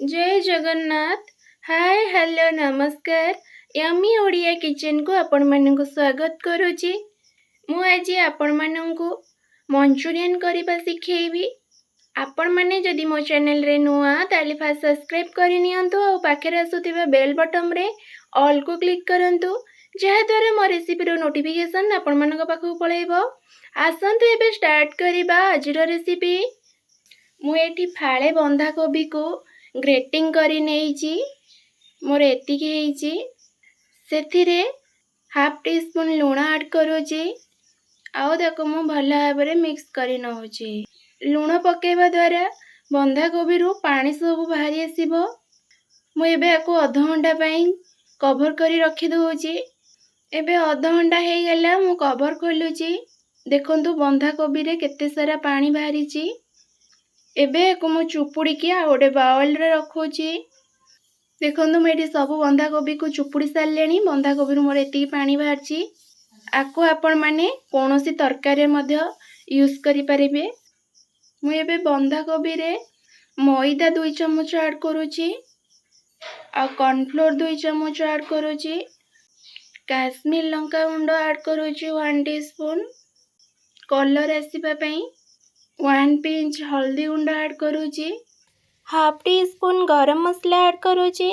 जय Jagannath. Hi hello नमस्कार। Yummy Odia kitchen को आपण मानक स्वागत करुची। मु आज आपण मानक मंचूरियन करबा सिखेबी। आपण माने जदि मो चैनल रे नुआ ताले फास्ट सब्सक्राइब करि नियंतु और पाखरे आसुथिबा बेल बटन रे ऑल को क्लिक करंतु जहा द्वारा मो रेसिपी रो नोटिफिकेशन आपण मानक पाखु पळेबो। आसंतु एबे स्टार्ट करिबा आजिरो रेसिपी। मु एठी फाळे बंधा कोबी को ग्रेटिंग करी नेइची। मोर एतिकी हेइची। सेथिरे हाफ टी स्पून लूण ऐड करूची। आउ ताको मु भल भाबरे मिक्स करी नउची। लूण पकेबा द्वारा बंधा कोबी रु पानी सब बाहरी आसीबो। मु एबे आको आधा घंटा पई कवर करी रखी दउची। एबे आधा घंटा हे गेला मु कवर खोलुची। देखंतु बंधा कोबी रे केते सारा पानी बाहरीची। एबे को मु चुपुड़ी की आ गोटे बाउल रे रखुची। देखंतु मु एठी सब बंधा कोबी को चुपुड़ी सारलेनी। बंधा कोबी रु मोर एतिकी पानी बाहरची। आको आपण माने कोनोसी तरकारी मध्य यूज करि परिबे। मु एबे बंधा कोबी रे मैदा 2 चम्मच ऐड करूची। आ कॉर्नफ्लोर 2 चम्मच ऐड करूची। काश्मीर लंका गुंड ऐड करूची 1 टीस्पून कलर आसीबा पई। 1 पिंच हल्दी गुंड ऐड करूची। हाफ टी स्पून गरम मसला ऐड करूची।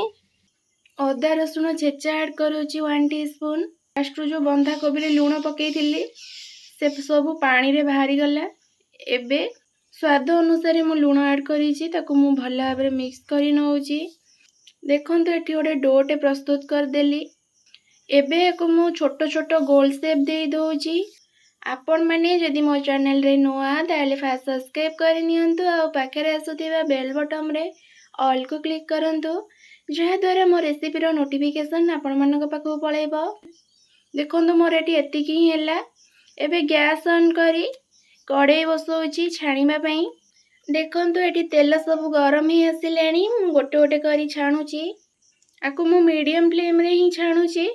अदा रसुण छेचा ऐड करूची 1 टीस्पून। लास्ट जो बंधा कोबी रे लूण पकई थिली से सब पानी रे बाहरी गला। एबे स्वाद अनुसार मु लूण ऐड करीची। ताको मु भल भाबरे मिक्स करी नउची। देखंतु एठी गोटे डोटे प्रस्तुत कर देली। एबे एको मु छोटो छोटो गोल शेप दे दउची। आपण माने जदि मो चैनल रे नुआ ताले फास्ट सब्सक्राइब करि नियंतु और पाखरे आसुथिबा बेल बटन रे ऑल को क्लिक करंतु जहा द्वारा मो रेसिपी रो नोटिफिकेशन आपण मानक पाखु पळेबो। देखंतु मोर एटी एतिकी ही हैला। एबे गैस ऑन करी कढ़ाई बसौची छाणीबा पई। देखंतु एटी तेल सब गरम ही आसिलेनी। मु गोटे गोटे करी छाणुची। आकु मु मीडियम फ्लेम रे ही छाणुची।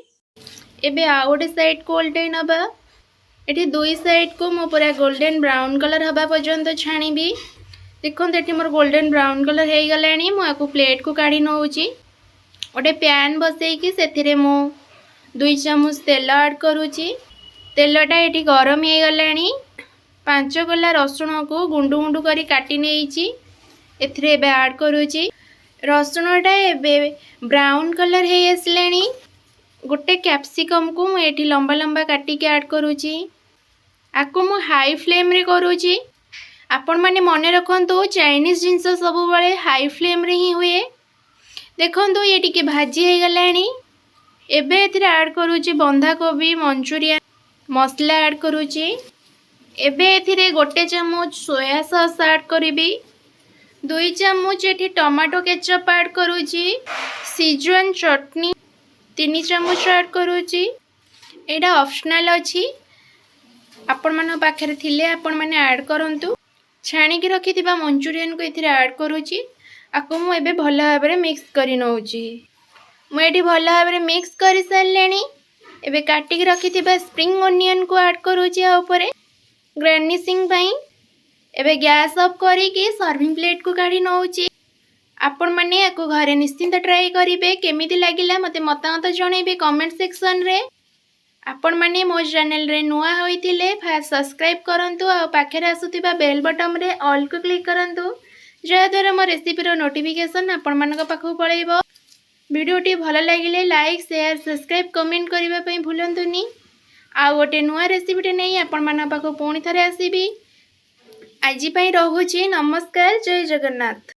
एबे आ गोटे साइड को उल्टै नबा। एठी दुई साइड को मो पूरा गोल्डन ब्राउन कलर हबा पर्यंत छाणीबी। देखंतु एठी मोर गोल्डन ब्राउन कलर हे गलानी। मु आकु प्लेट को काढी नउची। ओटे पैन बसई कि सेथिरे मु 2 चम्मच तेल ऐड करूची। तेलटा एठी गरम हे गलानी। 5 गला रसुण को गुंडू गुंडू करी काटी नेइची। एथिरे एबे ऐड करूची। रसुणटा एबे ब्राउन कलर हे आसलेनी। गोटे कैप्सिकम को मु एठी लंबा लंबा काटी के ऐड करूची। आको मु हाई फ्लेम रे करूची। आपण माने मने रखंतु चाइनीज जिंस सब बळे हाई फ्लेम रे ही हुए। देखंतु ये टिके भाजी हे गलानी। एबे एथिरे ऐड करूची बंधा कोबी मंचूरियन मसला ऐड करूची। एबे एथिरे गोटे चम्मच सोया सॉस ऐड करिबी। 2 चम्मच एठी टमाटो केचप ऐड करूची। सिजवान चटनी 3 चम्मच ऐड करूची। एडा ऑप्शनल अछि। आपण मन पाखरे थिले आपण माने ऐड करंतु। छाणी की रखिथिबा मंचूरियन को एथिरे ऐड करूची। आको मु एबे भल भाबरे मिक्स करि नउची। मु एठी भल भाबरे मिक्स करि सारलेनी। एबे काटी की रखिथिबा स्प्रिंग ओनियन को ऐड करूची आ ऊपरे गार्निशिंग पई। एबे गैस ऑफ करी की सर्विंग प्लेट को काढी नउची। आपण माने आको घरे निश्चिंत ट्राई करिवे। केमिति लागिला मते मतामत जणैबे कमेंट सेक्शन रे। आपण माने मो चैनल रे नुआ होइथिले फास्ट सब्सक्राइब करंतु और पाखरे आसुथिबा बेल बटन रे ऑल को क्लिक करंतु जहा द्वारा मो रेसिपी रो नोटिफिकेशन आपण मानक पाखु पळेबो। वीडियोटी भल लागिले लाइक शेयर सब्सक्राइब कमेंट करिबा पई भूलंतुनी। आ गोटे नुआ रेसिपीटे नै आपण मानक पाखु पुणी थरे आसीबी। आजि पई रहुची। नमस्कार। जय जगन्नाथ।